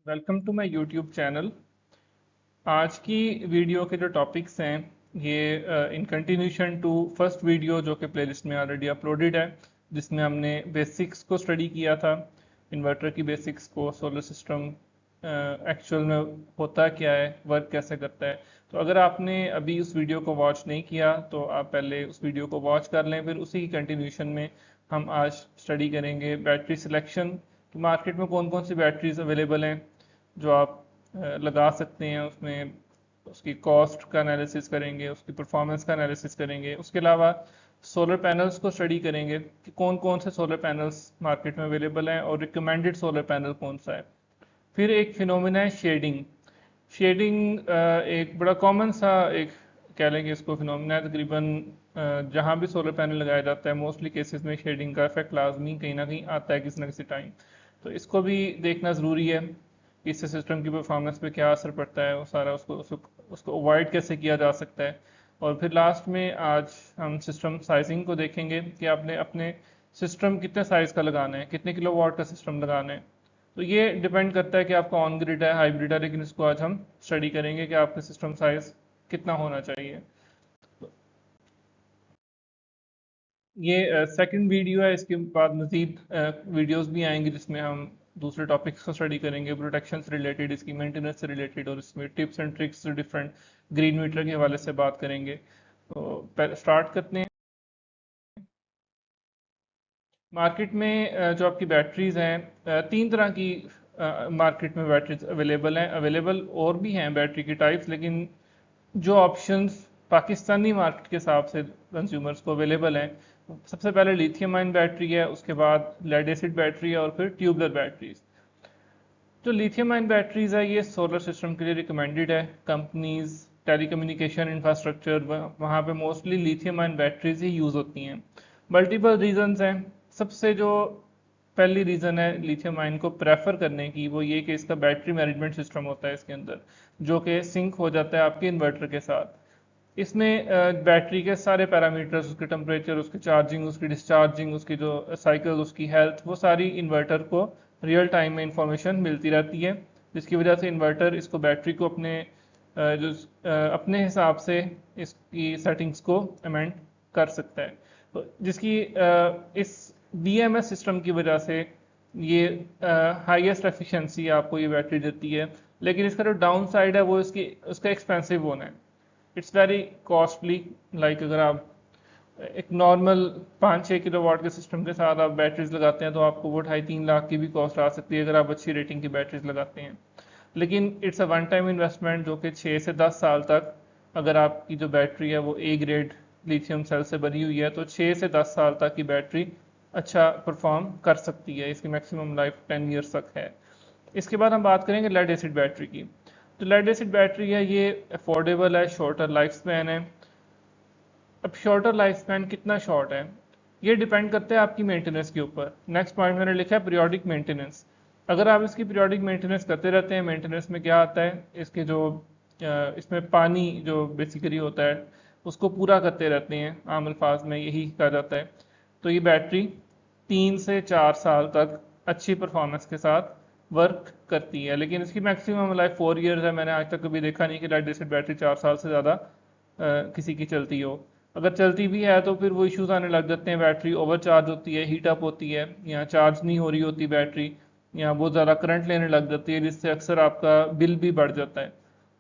Welcome to my YouTube channel. आज की video के जो टॉपिक्स हैं ये in continuation to first video जो कि प्लेलिस्ट में ऑलरेडी अपलोडेड है, जिसमें हमने बेसिक्स को स्टडी किया था, इन्वर्टर की बेसिक्स को, सोलर सिस्टम एक्चुअल में होता क्या है, वर्क कैसे करता है। तो अगर आपने अभी उस वीडियो को वॉच नहीं किया तो आप पहले उस वीडियो को वॉच कर लें, फिर उसी की कंटिन्यूशन में हम आज स्टडी करेंगे बैटरी सिलेक्शन कि मार्केट में कौन कौन सी बैटरीज अवेलेबल हैं जो आप लगा सकते हैं। उसमें उसकी कॉस्ट का एनालिसिस करेंगे, उसकी परफॉर्मेंस का एनालिसिस करेंगे। उसके अलावा सोलर पैनल्स को स्टडी करेंगे कि कौन कौन से सोलर पैनल्स मार्केट में अवेलेबल हैं और रिकमेंडेड सोलर पैनल कौन सा है। फिर एक फिनोमिना है शेडिंग। शेडिंग एक बड़ा कॉमन सा एक कह लेंगे इसको फिनोमिना है। तकरीबन जहाँ भी सोलर पैनल लगाया जाता है मोस्टली केसेस में शेडिंग का इफेक्ट लाजमी कहीं ना कहीं आता है किसी ना किसी टाइम। तो इसको भी देखना ज़रूरी है कि इससे सिस्टम की परफॉर्मेंस पे क्या असर पड़ता है, वो सारा उसको अवॉइड कैसे किया जा सकता है। और फिर लास्ट में आज हम सिस्टम साइजिंग को देखेंगे कि आपने अपने सिस्टम कितने साइज का लगाना है, कितने किलो वाट का सिस्टम लगाना है। तो ये डिपेंड करता है कि आपका ऑन ग्रिड है, हाइब्रिड है, लेकिन इसको आज हम स्टडी करेंगे कि आपका सिस्टम साइज कितना होना चाहिए। ये सेकंड वीडियो है। इसके बाद मज़ीद वीडियोस भी आएंगे जिसमें हम दूसरे टॉपिक्स को स्टडी करेंगे, प्रोटेक्शन से रिलेटेड, इसकी मेंटेनेंस से रिलेटेड, और इसमें tips and tricks different green meter के हवाले से बात करेंगे। तो स्टार्ट करते हैं। मार्केट में जो आपकी बैटरीज हैं, तीन तरह की मार्केट में बैटरीज अवेलेबल हैं। अवेलेबल और भी हैं बैटरी की टाइप्स, लेकिन जो ऑप्शंस पाकिस्तानी मार्केट के हिसाब से कंज्यूमर्स को अवेलेबल हैं, सबसे पहले लिथियम आयन बैटरी है, उसके बाद लेड एसिड बैटरी है, और फिर ट्यूबलर बैटरीज। जो लिथियम आयन बैटरीज है ये सोलर सिस्टम के लिए रिकमेंडेड है। कंपनीज, टेलीकम्युनिकेशन इंफ्रास्ट्रक्चर, वहाँ पे मोस्टली लिथियम आयन बैटरीज ही यूज़ होती हैं। मल्टीपल रीजंस हैं। सबसे जो पहली रीज़न है लिथियम आयन को प्रेफर करने की, वो ये कि इसका बैटरी मैनेजमेंट सिस्टम होता है इसके अंदर, जो कि सिंक हो जाता है आपके इन्वर्टर के साथ। इसमें बैटरी के सारे पैरामीटर्स, उसके टेम्परेचर, उसकी चार्जिंग, उसकी डिस्चार्जिंग, उसकी जो साइकिल, उसकी हेल्थ, वो सारी इन्वर्टर को रियल टाइम में इंफॉर्मेशन मिलती रहती है, जिसकी वजह से इन्वर्टर इसको बैटरी को अपने हिसाब से इसकी सेटिंग्स को अमेंड कर सकता है। तो जिसकी इस बीएमएस सिस्टम की वजह से ये हाईएस्ट एफिशिएंसी आपको ये बैटरी देती है। लेकिन इसका जो डाउन साइड है वो इसकी उसका एक्सपेंसिव होना है। It's very costly. लाइक अगर आप एक नॉर्मल 5-6 किलो वाट के सिस्टम के साथ आप बैटरीज लगाते हैं तो आपको वो 2.5-3 लाख की भी कॉस्ट आ सकती है अगर आप अच्छी रेटिंग की बैटरीज लगाते हैं। लेकिन it's a one time investment जो कि 6 से 10 साल तक, अगर आपकी जो बैटरी है वो ए ग्रेड लिथियम सेल से बनी हुई है, तो 6 से 10 साल तक की बैटरी अच्छा परफॉर्म कर सकती है। इसकी मैक्सिमम लाइफ 10 ईयर्स तक है। इसके बाद हम बात करेंगे लेड एसिड बैटरी की। तो लेड एसिड बैटरी है, ये अफोर्डेबल है, शॉर्टर लाइफ स्पैन है। अब शॉर्टर लाइफ स्पैन कितना शॉर्ट है ये डिपेंड करता है आपकी मेंटेनेंस के ऊपर। नेक्स्ट पॉइंट मैंने लिखा है पीरियोडिक मेंटेनेंस। अगर आप इसकी पीरियोडिक मेंटेनेंस करते रहते हैं, मेंटेनेंस में क्या आता है, इसके जो इसमें पानी जो बेसिकली होता है उसको पूरा करते रहते हैं, आम अल्फाज में यही कहा जाता है, तो ये बैटरी 3 से 4 साल तक अच्छी परफॉर्मेंस के साथ वर्क करती है। लेकिन इसकी मैक्सिमम लाइफ 4 ईयर्स है। मैंने आज तक कभी देखा नहीं कि लेड एसिड बैटरी 4 साल से ज़्यादा किसी की चलती हो। अगर चलती भी है तो फिर वो इश्यूज आने लग जाते हैं, बैटरी ओवर चार्ज होती है, हीट अप होती है, या चार्ज नहीं हो रही होती बैटरी, या बहुत ज़्यादा करंट लेने लग जाती है, जिससे अक्सर आपका बिल भी बढ़ जाता है।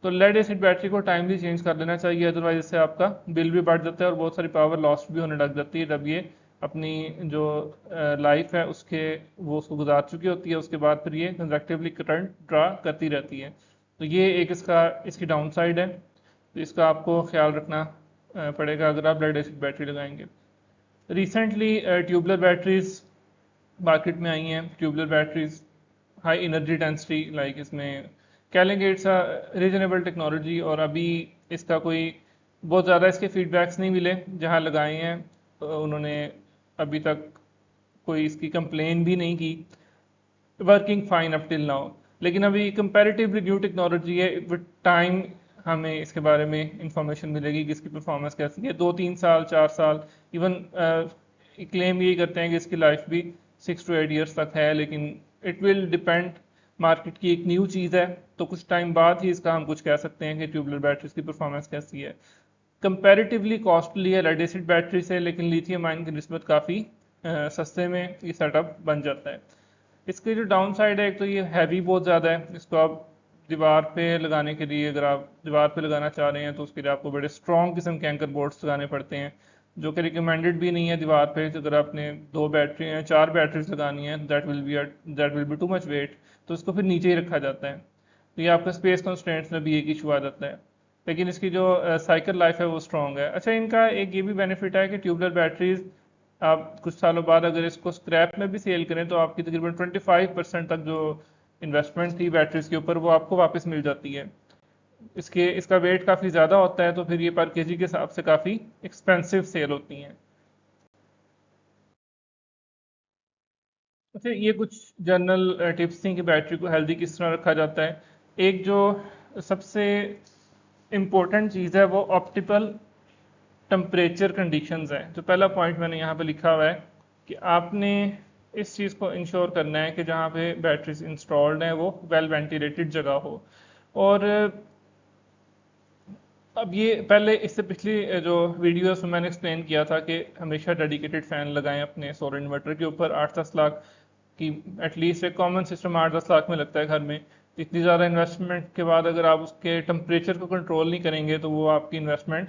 तो लेड एसिड बैटरी को टाइमली चेंज कर लेना चाहिए, अदरवाइज इससे आपका बिल भी बढ़ जाता है और बहुत सारी पावर लॉस भी होने लग जाती है जब ये अपनी जो लाइफ है उसके वो उसको गुजार चुकी होती है। उसके बाद फिर ये कंजक्टिवली करंट ड्रा करती रहती है। तो ये एक इसकी डाउन साइड है, तो इसका आपको ख्याल रखना पड़ेगा अगर आप लेड एसिड बैटरी लगाएंगे। रिसेंटली ट्यूबलर बैटरीज मार्केट में आई हैं। Tubular batteries high energy density, like इसमें कह लेंगे इट्स अ रीजनेबल टेक्नोलॉजी, और अभी इसका कोई बहुत ज़्यादा इसके फीडबैक्स नहीं मिले। जहाँ लगाए हैं उन्होंने अभी तक कोई इसकी कंप्लेन भी नहीं की, working fine up till now. लेकिन अभी कंपैरेटिवली न्यू टेक्नोलॉजी है, विद टाइम हमें इसके बारे में इंफॉर्मेशन मिलेगी कि इसकी परफॉर्मेंस कैसी है। 2-3 साल 4 साल, इवन क्लेम यही करते हैं कि इसकी लाइफ भी 6 to 8 ईयर्स तक है। लेकिन इट विल डिपेंड मार्केट की एक न्यू चीज़ है, तो कुछ टाइम बाद ही इसका हम कुछ कह सकते हैं कि ट्यूबुलर बैटरीज की परफॉर्मेंस कैसी है। कंपैरेटिवली कॉस्टली है लेड एसिड बैटरी से, लेकिन लिथियम आयन की निस्बत काफ़ी सस्ते में ये सेटअप बन जाता है। इसके जो डाउन साइड है, एक तो ये हैवी बहुत ज़्यादा है, इसको आप दीवार पे लगाने के लिए, अगर आप दीवार पे लगाना चाह रहे हैं तो उसके लिए आपको बड़े स्ट्रॉन्ग किस्म के एंकर बोर्ड्स लगाने पड़ते हैं, जो कि रिकमेंडेड भी नहीं है दीवार पे। तो अगर आपने 2 बैटरी या 4 बैटरीज लगानी है, that will be too much weight, तो इसको फिर नीचे ही रखा जाता है। तो ये आपका स्पेस कंस्ट्रेंट्स में भी एक इशू आ जाता है। लेकिन इसकी जो साइकिल लाइफ है वो स्ट्रॉन्ग है। अच्छा, इनका एक ये भी बेनिफिट है कि ट्यूबुलर बैटरीज आप कुछ सालों बाद अगर इसको स्क्रैप में भी सेल करें तो आपकी तकरीबन 25% तक जो इन्वेस्टमेंट थी बैटरीज के ऊपर वो आपको वापस मिल जाती है। इसका वेट काफ़ी ज़्यादा होता है, तो फिर ये पर केजी के हिसाब से काफ़ी एक्सपेंसिव सेल होती हैं। अच्छा, ये कुछ जनरल टिप्स थी कि बैटरी को हेल्दी किस तरह रखा जाता है। एक जो सबसे इम्पोर्टेंट चीज़ है वो ऑप्टिमल टेम्परेचर कंडीशंस है। जो पहला पॉइंट मैंने यहाँ पे लिखा हुआ है कि आपने इस चीज़ को इंश्योर करना है कि जहाँ पे बैटरीज इंस्टॉल्ड हैं वो वेल वेंटिलेटेड जगह हो। और अब ये पहले इससे पिछली जो वीडियोस में मैंने एक्सप्लेन किया था कि हमेशा डेडिकेटेड फ़ैन लगाएं अपने सोलर इन्वर्टर के ऊपर। 8-10 लाख की एटलीस्ट एक कॉमन सिस्टम 8-10 लाख में लगता है घर में। इतनी ज़्यादा इन्वेस्टमेंट के बाद अगर आप उसके टेम्परेचर को कंट्रोल नहीं करेंगे तो वो आपकी इन्वेस्टमेंट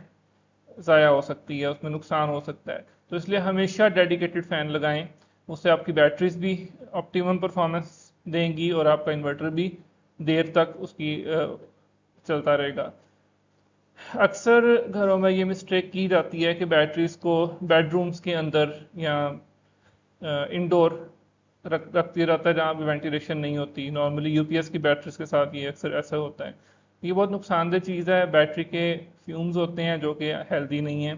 ज़ाया हो सकती है, उसमें नुकसान हो सकता है। तो इसलिए हमेशा डेडिकेटेड फ़ैन लगाएं, उससे आपकी बैटरीज भी ऑप्टिमम परफॉर्मेंस देंगी और आपका इन्वर्टर भी देर तक उसकी चलता रहेगा। अक्सर घरों में ये मिस्टेक की जाती है कि बैटरीज को बेडरूम्स के अंदर या इंडोर रख दिया जाता है जहाँ पे वेंटिलेशन नहीं होती। नॉर्मली यूपीएस की बैटरीज के साथ ये अक्सर ऐसा होता है। ये बहुत नुकसानदेह चीज़ है। बैटरी के फ्यूम्स होते हैं जो कि हेल्दी नहीं है।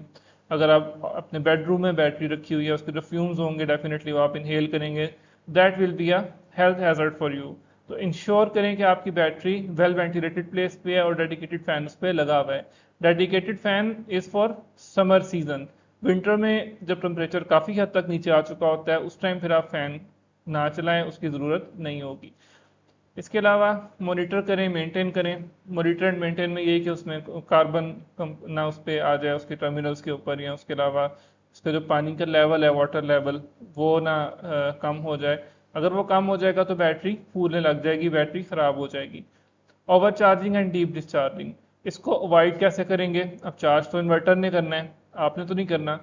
अगर आप अपने बेडरूम में बैटरी रखी हुई है, उसके जो फ्यूम्स होंगे डेफिनेटली वो आप इनहेल करेंगे, that will be a health hazard for you. तो इंश्योर करें कि आपकी बैटरी वेल वेंटिलेटेड प्लेस पे है और डेडिकेटेड फैन उस पर लगा हुआ है। Dedicated fan is for summer season. Winter में जब टेम्परेचर काफ़ी हद तक नीचे आ चुका होता है उस टाइम फिर आप फैन ना चलाएं, उसकी ज़रूरत नहीं होगी। इसके अलावा मॉनिटर करें, मेंटेन करें। मॉनिटर एंड मेंटेन में यही कि उसमें कार्बन ना उस पर आ जाए उसके टर्मिनल्स के ऊपर, या उसके अलावा उसका जो पानी का लेवल है, वाटर लेवल, वो ना कम हो जाए। अगर वो कम हो जाएगा तो बैटरी फूलने लग जाएगी, बैटरी ख़राब हो जाएगी। Over charging and deep discharging, इसको अवॉइड कैसे करेंगे? अब चार्ज तो इन्वर्टर ने करना है, आपने तो नहीं करना,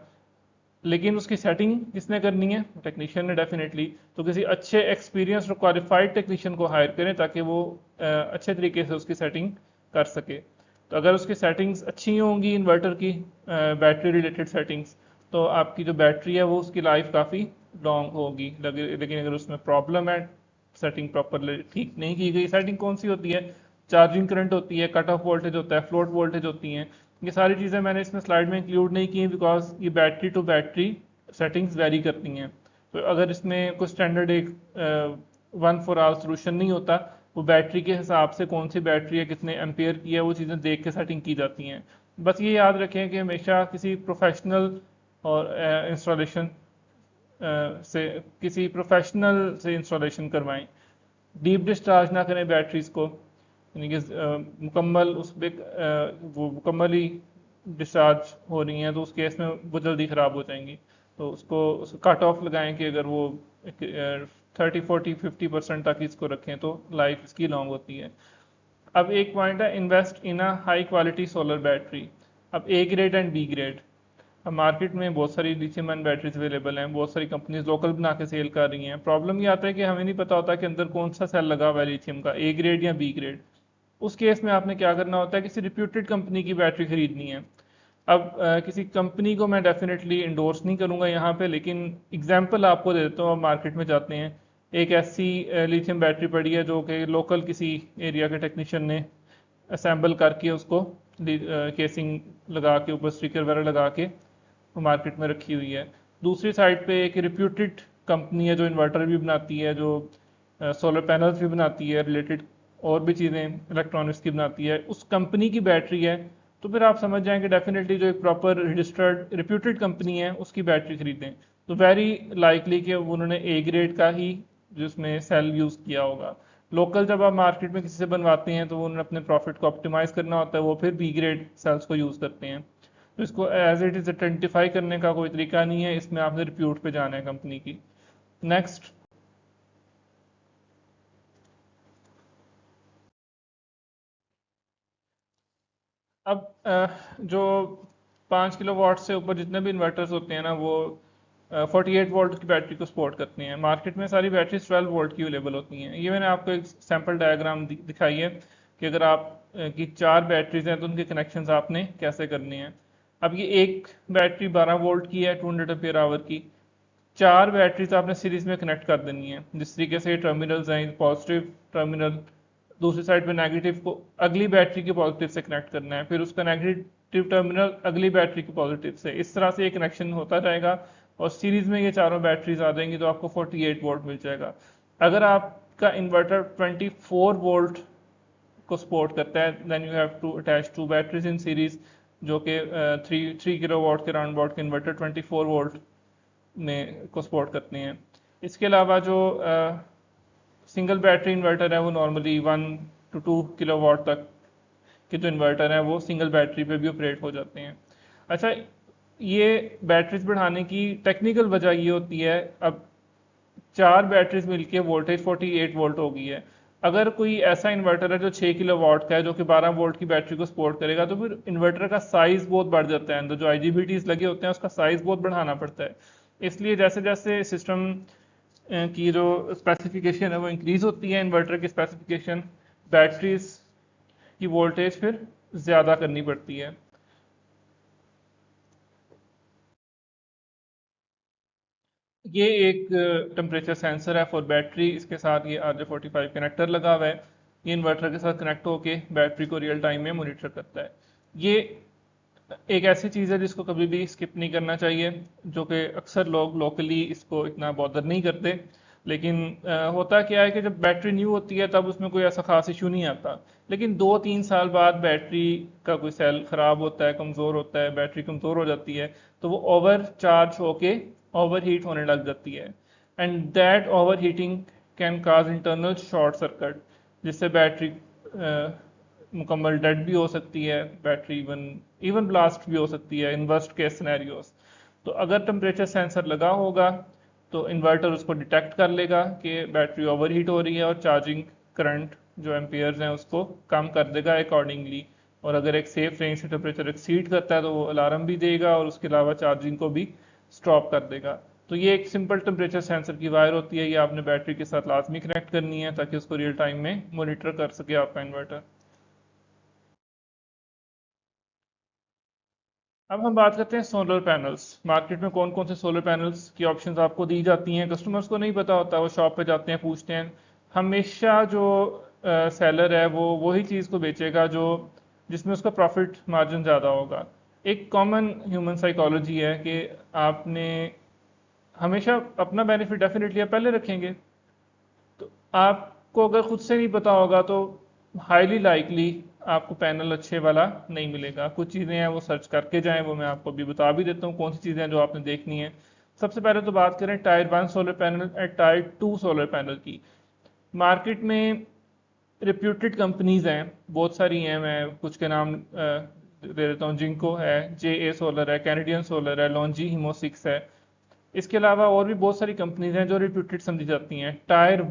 लेकिन उसकी सेटिंग किसने करनी है? टेक्नीशियन ने डेफिनेटली। तो किसी अच्छे एक्सपीरियंस और क्वालिफाइड टेक्नीशियन को हायर करें ताकि वो अच्छे तरीके से उसकी सेटिंग कर सके। तो अगर उसकी सेटिंग्स अच्छी होंगी इन्वर्टर की, बैटरी रिलेटेड सेटिंग्स, तो आपकी जो बैटरी है वो उसकी लाइफ काफ़ी लॉन्ग होगी। लेकिन अगर उसमें प्रॉब्लम है, सेटिंग प्रॉपर ठीक नहीं की गई, सेटिंग कौन सी होती है? चार्जिंग करंट होती है, कट ऑफ वोल्टेज होता है, फ्लोट वोल्टेज होती हैं। ये सारी चीज़ें मैंने इसमें स्लाइड में इंक्लूड नहीं की बिकॉज ये battery to battery settings vary करती हैं। तो अगर इसमें कुछ स्टैंडर्ड एक वन फॉर ऑल सोल्यूशन नहीं होता, वो बैटरी के हिसाब से कौन सी बैटरी है, कितने एम्पेयर की है, वो चीज़ें देख के सेटिंग की जाती हैं। बस ये याद रखें कि हमेशा किसी प्रोफेशनल और इंस्टॉलेशन से किसी प्रोफेशनल से इंस्टॉलेशन करवाएं। डीप डिस्चार्ज ना करें बैटरीज को, यानी कि मुकम्मल उस पर वो मुकम्मल ही डिस्चार्ज हो रही हैं तो उस केस में वो जल्दी ख़राब हो जाएंगी। तो उसको कट ऑफ लगाएं कि अगर वो 30-40-50% तक इसको रखें तो लाइफ इसकी लॉन्ग होती है। अब एक पॉइंट है, invest in a high quality solar battery. अब A grade and B grade, अब मार्केट में बहुत सारी लिथियम आयन बैटरीज अवेलेबल हैं, बहुत सारी कंपनीज लोकल बना के सेल कर रही हैं। प्रॉब्लम ये आता है कि हमें नहीं पता होता कि अंदर कौन सा सेल लगा हुआ है लिथियम का, ए ग्रेड या बी ग्रेड। उस केस में आपने क्या करना होता है, किसी रिप्यूटेड कंपनी की बैटरी खरीदनी है। अब किसी कंपनी को मैं डेफिनेटली इंडोर्स नहीं करूंगा यहाँ पे, लेकिन एग्जांपल आपको दे देता हूँ। आप मार्केट में जाते हैं, एक ऐसी लिथियम बैटरी पड़ी है जो कि लोकल किसी एरिया के टेक्नीशियन ने असेंबल करके उसको केसिंग लगा के ऊपर स्टिकर वगैरह लगा के वो मार्केट में रखी हुई है। दूसरी साइड पे एक रिप्यूटेड कंपनी है जो इन्वर्टर भी बनाती है, जो सोलर पैनल्स भी बनाती है, रिलेटेड और भी चीज़ें इलेक्ट्रॉनिक्स की बनाती है, उस कंपनी की बैटरी है। तो फिर आप समझ जाएं कि डेफिनेटली जो एक प्रॉपर रजिस्टर्ड रिप्यूटेड कंपनी है उसकी बैटरी खरीदें। तो वेरी लाइकली कि उन्होंने ए ग्रेड का ही जिसमें सेल यूज़ किया होगा। लोकल जब आप मार्केट में किसी से बनवाते हैं तो उन्होंने अपने प्रॉफिट को ऑप्टिमाइज करना होता है, वो फिर बी ग्रेड सेल्स को यूज़ करते हैं। तो इसको एज इट इज़ आइडेंटिफाई करने का कोई तरीका नहीं है, इसमें आपने रिप्यूट पे जाना है कंपनी की। नेक्स्ट, अब जो 5 किलो वाट से ऊपर जितने भी इन्वर्टर्स होते हैं ना, वो 48 वोल्ट की बैटरी को सपोर्ट करते हैं। मार्केट में सारी बैटरीज 12 वोल्ट की अवेलेबल होती हैं। ये मैंने आपको एक सैम्पल डायग्राम दिखाई है कि अगर आप की 4 बैटरीज हैं तो उनके कनेक्शंस आपने कैसे करने हैं। अब ये एक बैटरी 12 वोल्ट की है, 200 एम्पियर आवर की। 4 बैटरीज आपने सीरीज में कनेक्ट कर देनी है। जिस तरीके से टर्मिनल्स हैं, पॉजिटिव टर्मिनल, दूसरी साइड पे नेगेटिव को अगली बैटरी के पॉजिटिव से कनेक्ट करना है, फिर उसका नेगेटिव टर्मिनल अगली बैटरी के पॉजिटिव से, इस तरह से ये कनेक्शन होता जाएगा और सीरीज में ये चारों बैटरीज आ जाएंगी तो आपको 48 वोल्ट मिल जाएगा। अगर आपका इन्वर्टर 24 वोल्ट को सपोर्ट करता है, then you have to attach 2 batteries in series, जो कि 3 किलो वाट के राउंड अबाउट के इन्वर्टर 24 वोल्ट में को सपोर्ट करते हैं। इसके अलावा जो सिंगल बैटरी इन्वर्टर है वो नॉर्मली 1 to 2 किलोवाट तक के जो इन्वर्टर हैं वो सिंगल बैटरी पे भी ऑपरेट हो जाते हैं। अच्छा, ये बैटरीज बढ़ाने की टेक्निकल वजह ये होती है, अब 4 बैटरीज मिलके वोल्टेज 48 वोल्ट हो गई है। अगर कोई ऐसा इन्वर्टर है जो 6 किलो वाट का है, जो कि 12 वोल्ट की बैटरी को सपोर्ट करेगा, तो फिर इन्वर्टर का साइज बहुत बढ़ जाता है, अंदर जो आईजीबीटीज लगे होते हैं उसका साइज बहुत बढ़ाना पड़ता है। इसलिए जैसे जैसे सिस्टम की जो स्पेसिफिकेशन है वो इंक्रीज होती है, इन्वर्टर की स्पेसिफिकेशन, बैटरीज की वोल्टेज फिर ज़्यादा करनी पड़ती है। ये एक टेम्परेचर सेंसर है फॉर बैटरी, इसके साथ ये RJ45 कनेक्टर लगा हुआ है। ये इन्वर्टर के साथ कनेक्ट होके बैटरी को रियल टाइम में मॉनिटर करता है। ये एक ऐसी चीज़ है जिसको कभी भी स्किप नहीं करना चाहिए, जो कि अक्सर लोग लोकली इसको इतना बॉदर नहीं करते। लेकिन होता क्या है कि जब बैटरी न्यू होती है तब उसमें कोई ऐसा खास इशू नहीं आता, लेकिन 2-3 साल बाद बैटरी का कोई सेल खराब होता है, कमज़ोर होता है, बैटरी कमज़ोर हो जाती है, तो वो ओवर चार्ज होके ओवर हीट होने लग जाती है। And that over heating can cause internal short circuit, जिससे बैटरी मुकम्मल डेड भी हो सकती है, बैटरी इवन इवन ब्लास्ट भी हो सकती है इन वर्स्ट केस सिनेरियोस। तो अगर टेम्परेचर सेंसर लगा होगा तो इन्वर्टर उसको डिटेक्ट कर लेगा कि बैटरी ओवर हीट हो रही है और चार्जिंग करंट जो एम्पियर्स हैं उसको कम कर देगा अकॉर्डिंगली। और अगर एक सेफ रेंज से टेम्परेचर एक्सीड करता है तो वो अलार्म भी देगा और उसके अलावा चार्जिंग को भी स्टॉप कर देगा। तो ये एक सिंपल टेम्परेचर सेंसर की वायर होती है, ये आपने बैटरी के साथ लाजमी कनेक्ट करनी है ताकि उसको रियल टाइम में मॉनिटर कर सके आपका इन्वर्टर। अब हम बात करते हैं सोलर पैनल्स। मार्केट में कौन कौन से सोलर पैनल्स की ऑप्शंस आपको दी जाती हैं, कस्टमर्स को नहीं पता होता, वो शॉप पे जाते हैं पूछते हैं। हमेशा जो सेलर है वो वही चीज़ को बेचेगा जो जिसमें उसका प्रॉफिट मार्जिन ज़्यादा होगा। एक कॉमन ह्यूमन साइकोलॉजी है कि आपने हमेशा अपना बेनिफिट डेफिनेटली आप पहले रखेंगे। तो आपको अगर खुद से नहीं पता होगा तो हाईली लाइकली आपको पैनल अच्छे वाला नहीं मिलेगा। कुछ चीज़ें हैं वो सर्च करके जाएं, वो मैं आपको अभी बता भी देता हूँ कौन सी चीज़ें हैं जो आपने देखनी है। सबसे पहले तो बात करें टायर 1 सोलर पैनल और टायर 2 सोलर पैनल की। मार्केट में रिप्यूटेड कंपनीज हैं, बहुत सारी हैं, मैं कुछ के नाम दे देता हूँ। जिंको है, JA सोलर है, कैनेडियन सोलर है, लॉन्जी हिमो 6 है। इसके अलावा और भी बहुत सारी कंपनीज हैं जो रिप्यूटेड समझी जाती हैं। टायर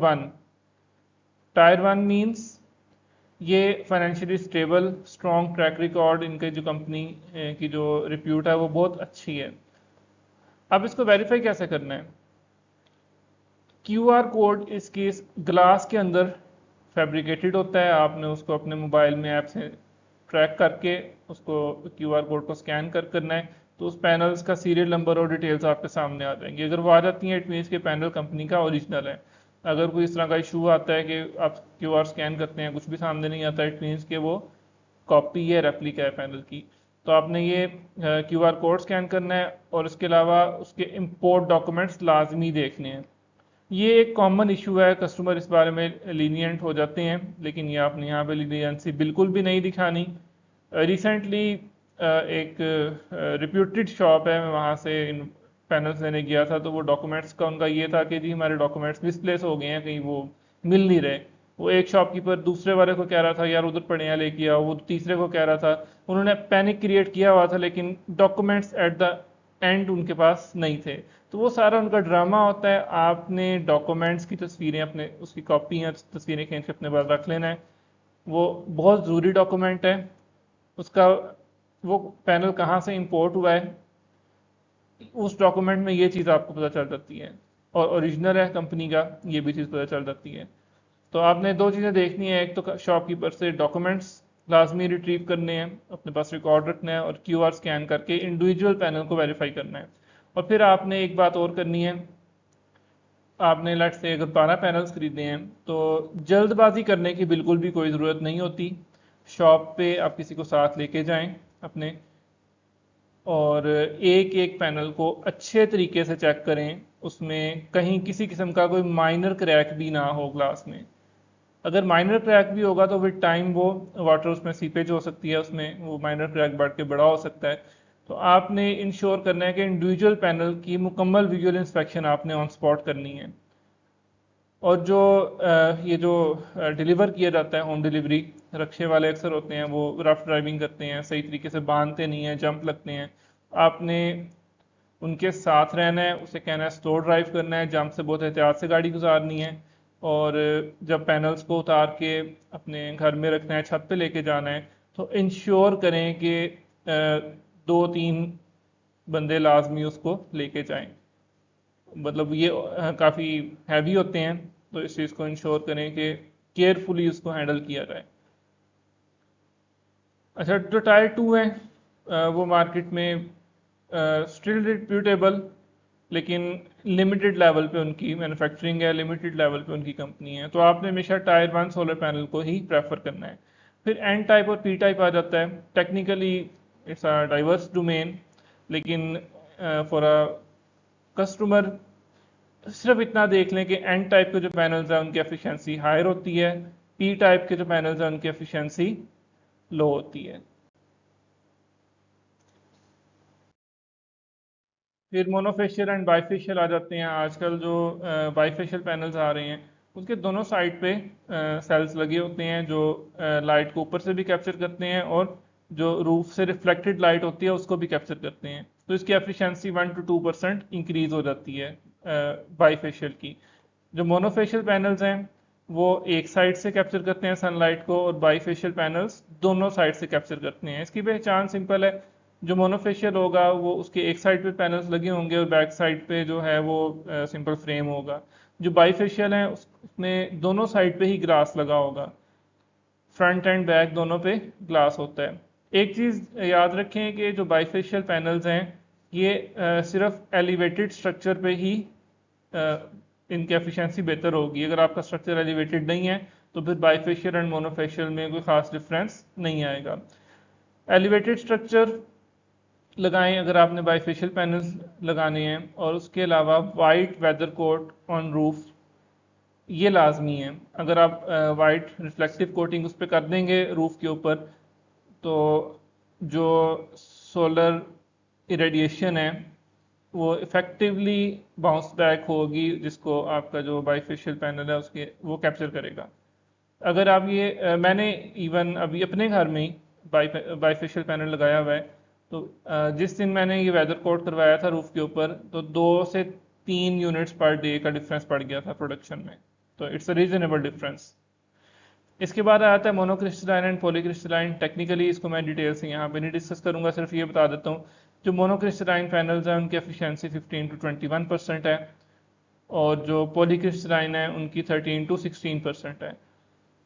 1 मींस ये financially stable, strong track record, इनके जो कंपनी की जो रिप्यूट है वो बहुत अच्छी है। अब इसको वेरीफाई कैसे करना है? QR कोड इसकी इस ग्लास के अंदर फैब्रिकेटेड होता है, आपने उसको अपने मोबाइल में ऐप से ट्रैक करके उसको QR कोड को स्कैन करना है, तो उस पैनल्स का सीरियल नंबर और डिटेल्स आपके सामने आ जाएंगी। अगर वो आ जाती हैं इट मीन्स के पैनल कंपनी का ओरिजिनल है। अगर कोई इस तरह का इशू आता है कि आप QR स्कैन करते हैं कुछ भी सामने नहीं आता, इट मीन्स के वो कॉपी है, रेप्लिका है पैनल की। तो आपने ये QR कोड स्कैन करना है और इसके अलावा उसके इंपोर्ट डॉक्यूमेंट्स लाजमी देखने हैं। ये एक कॉमन इशू है, कस्टमर इस बारे में लीनियंट हो जाते हैं, लेकिन ये आपने यहाँ पे लीनियंसी बिल्कुल भी नहीं दिखानी। रिसेंटली एक रिप्यूटेड शॉप है, मैं वहाँ से इन पैनल्स लेने गया था, तो वो डॉक्यूमेंट्स का उनका ये था कि जी हमारे डॉक्यूमेंट्स मिसप्लेस हो गए हैं, कहीं वो मिल नहीं रहे। वो एक शॉपकीपर दूसरे वाले को कह रहा था यार उधर पड़े हैं लेके आओ, वो तीसरे को कह रहा था। उन्होंने पैनिक क्रिएट किया हुआ था, लेकिन डॉक्यूमेंट्स एट द एंड उनके पास नहीं थे। तो वो सारा उनका ड्रामा होता है। आपने डॉक्यूमेंट्स की तस्वीरें अपने उसकी कॉपी या तस्वीरें खींच के अपने पास रख लेना है। वो बहुत ज़रूरी डॉक्यूमेंट है। उसका वो पैनल कहाँ से इंपोर्ट हुआ है, उस डॉक्यूमेंट में ये चीज़ आपको पता चल जाती है। और ओरिजिनल है कंपनी का, ये भी चीज़ पता चल जाती है। तो आपने दो चीज़ें देखनी है, एक तो शॉपकीपर से डॉक्यूमेंट्स लाजमी रिट्रीव करने हैं, अपने पास रिकॉर्ड रखना है, और क्यूआर स्कैन करके इंडिविजुअल पैनल को वेरीफाई करना है। और फिर आपने एक बात और करनी है, आपने लेट्स से अगर 12 पैनल्स खरीदे हैं तो जल्दबाजी करने की बिल्कुल भी कोई ज़रूरत नहीं होती। शॉप पे आप किसी को साथ लेके जाएं अपने, और एक एक पैनल को अच्छे तरीके से चेक करें, उसमें कहीं किसी किस्म का कोई माइनर क्रैक भी ना हो ग्लास में। अगर माइनर क्रैक भी होगा तो विद टाइम वो वाटर उसमें सीपेज हो सकती है, उसमें वो माइनर क्रैक बढ़ के बड़ा हो सकता है। तो आपने इंश्योर करना है कि इंडिविजुअल पैनल की मुकम्मल विजुअल इंस्पेक्शन आपने ऑन स्पॉट करनी है। और जो ये जो डिलीवर किया जाता है, होम डिलीवरी, रक्शे वाले अक्सर होते हैं वो रफ ड्राइविंग करते हैं, सही तरीके से बांधते नहीं हैं, जंप लगते हैं। आपने उनके साथ रहना है, उसे कहना है स्लो ड्राइव करना है, जंप से बहुत एहतियात से गाड़ी गुजारनी है। और जब पैनल्स को उतार के अपने घर में रखना है, छत पे लेके जाना है, तो इंश्योर करें कि दो तीन बंदे लाजमी उसको लेके जाएं। मतलब ये काफ़ी हैवी होते हैं, तो इस चीज़ को इंश्योर करें कि केयरफुली उसको हैंडल किया जाए। अच्छा, जो टायर टू है वो मार्केट में स्टिल रिप्यूटेबल, लेकिन लिमिटेड लेवल पे उनकी मैन्युफैक्चरिंग है, लिमिटेड लेवल पे उनकी कंपनी है। तो आपने हमेशा टायर वन सोलर पैनल को ही प्रेफर करना है। फिर एन टाइप और पी टाइप आ जाता है। Technically it's a diverse domain, लेकिन फॉर अ कस्टमर सिर्फ इतना देख लें कि एन टाइप के जो पैनल्स हैं उनकी एफिशिएंसी हायर होती है, पी टाइप के जो पैनल्स हैं उनकी एफिशिएंसी लो होती है। फिर मोनोफेशियल एंड बाइफेशियल आ जाते हैं। आजकल जो बाइफेशियल पैनल्स आ रहे हैं उसके दोनों साइड पे सेल्स लगे होते हैं जो लाइट को ऊपर से भी कैप्चर करते हैं, और जो रूफ से रिफ्लेक्टेड लाइट होती है उसको भी कैप्चर करते हैं। तो इसकी एफिशिएंसी 1 to 2% इंक्रीज हो जाती है बाइफेशियल की। जो मोनोफेशियल पैनल्स हैं वो एक साइड से कैप्चर करते हैं सनलाइट को, और बाईफेशियल पैनल्स दोनों साइड से कैप्चर करते हैं। इसकी पहचान सिंपल है। जो मोनोफेशियल होगा वो उसके एक साइड पे पैनल्स लगे होंगे और बैक साइड पे जो है वो सिंपल फ्रेम होगा। जो बाईफेशियल है उसमें दोनों साइड पे ही ग्लास लगा होगा, फ्रंट एंड बैक दोनों पे ग्लास होता है। एक चीज़ याद रखें कि जो बाईफेशियल पैनल्स हैं ये सिर्फ एलिवेटेड स्ट्रक्चर पे ही इनकी एफिशिएंसी बेहतर होगी। अगर आपका स्ट्रक्चर एलिवेटेड नहीं है तो फिर बाईफेशियल एंड मोनोफेशियल में कोई खास डिफरेंस नहीं आएगा। एलिवेटेड स्ट्रक्चर लगाएं अगर आपने बाईफेशियल पैनल्स लगाने हैं, और उसके अलावा white weather coat on roof ये लाजमी है। अगर आप वाइट रिफ्लेक्टिव कोटिंग उस पर कर देंगे रूफ के ऊपर, तो जो सोलर इरेडिएशन है वो इफेक्टिवली बाउंस बैक होगी, जिसको आपका जो बाईफेशियल पैनल है उसके वो कैप्चर करेगा। अगर आप ये मैंने इवन अभी अपने घर में ही बाईफेशियल पैनल लगाया हुआ है। तो जिस दिन मैंने ये वेदर कोट करवाया था रूफ के ऊपर, तो 2 से 3 यूनिट्स पर डे का डिफरेंस पड़ गया था प्रोडक्शन में। तो इट्स अ रीजनेबल डिफरेंस। इसके बाद आता है मोनोक्रिस्टलाइन एंड पॉलीक्रिस्टलाइन। टेक्निकली इसको मैं डिटेल से यहाँ पे नहीं डिस्कस करूंगा, सिर्फ ये बता देता हूँ। जो मोनोक्रिस्टलाइन पैनल्स हैं उनकी एफिशिएंसी 15 to 21% है, और जो पॉलीक्रिस्टलाइन है उनकी 13 to 16% है।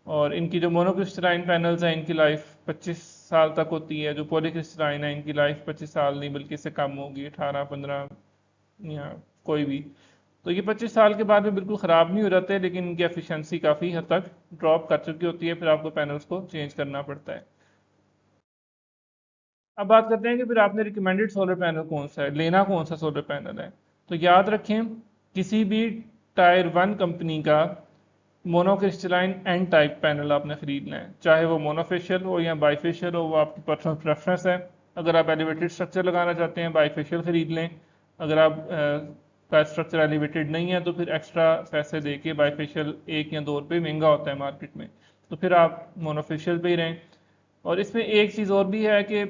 और इनकी जो मोनोक्रिस्टलाइन पैनल्स हैं इनकी लाइफ 25 साल तक होती है। जो पॉलीक्रिस्टलाइन है इनकी लाइफ 25 साल नहीं बल्कि इससे कम होगी, 18 15 या कोई भी। तो ये 25 साल के बाद भी बिल्कुल ख़राब नहीं हो जाते, लेकिन इनकी एफिशिएंसी काफ़ी हद तक ड्रॉप कर चुकी होती है, फिर आपको पैनल्स को चेंज करना पड़ता है। अब बात करते हैं कि फिर आपने रिकमेंडेड सोलर पैनल कौन सा है, लेना कौन सा सोलर पैनल है। तो याद रखें, किसी भी टायर वन कंपनी का मोनोक्रिस्टलाइन एन टाइप पैनल आपने खरीदना है, चाहे वो मोनोफेशियल हो या बाईफेशियल हो, वो आपकी पर्सनल प्रेफरेंस है। अगर आप एलिवेटेड स्ट्रक्चर लगाना चाहते हैं बाईफेशियल खरीद लें। अगर आप का स्ट्रक्चर एलिवेटेड नहीं है तो फिर एक्स्ट्रा पैसे दे के बाईफेशियल 1 या 2 रुपये महंगा होता है मार्केट में, तो फिर आप मोनोफेशियल पे ही रहें। और इसमें एक चीज़ और भी है कि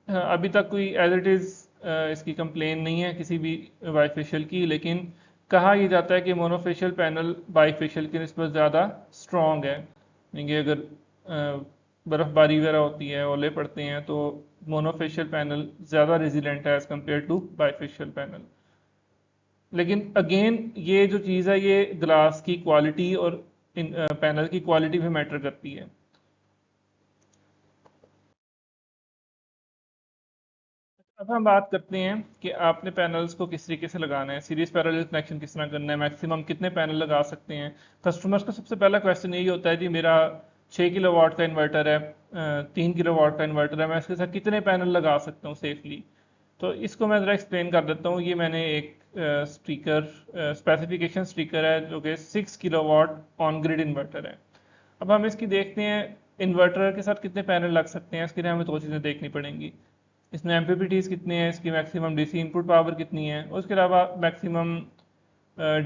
अभी तक कोई एज इट इज़ इसकी कंप्लेन नहीं है किसी भी बाईफेशियल की, लेकिन कहा यह जाता है कि मोनोफेशियल पैनल बाईफेशियल की निस्बत ज़्यादा स्ट्रॉन्ग है, यानी कि अगर बर्फ़बारी वगैरह होती है, ओले पड़ते हैं, तो मोनोफेशियल पैनल ज़्यादा रेजिलेंट है as compared to bifacial panel. लेकिन अगेन ये जो चीज़ है ये ग्लास की क्वालिटी और पैनल की क्वालिटी भी मैटर करती है। अब हम बात करते हैं कि आपने पैनल्स को किस तरीके से लगाना है, सीरीज पैरेलल कनेक्शन किस तरह करना है, मैक्सिमम कितने पैनल लगा सकते हैं। कस्टमर्स का सबसे पहला क्वेश्चन यही होता है जी मेरा 6 किलोवाट का इन्वर्टर है, 3 किलोवाट का इन्वर्टर है, मैं इसके साथ कितने पैनल लगा सकता हूँ सेफली। तो इसको मैं ज़रा एक्सप्लेन कर देता हूँ। ये मैंने एक स्पीकर स्पेसिफिकेशन स्पीकर है जो कि 6 किलोवाट ऑन ग्रिड इन्वर्टर है। अब हम इसकी देखते हैं इन्वर्टर के साथ कितने पैनल लग सकते हैं, इसके लिए हमें दो चीज़ें देखनी पड़ेंगी। इसमें एमपीपीटीज कितने हैं, इसकी मैक्सिमम डीसी इनपुट पावर कितनी है, और उसके अलावा मैक्सिमम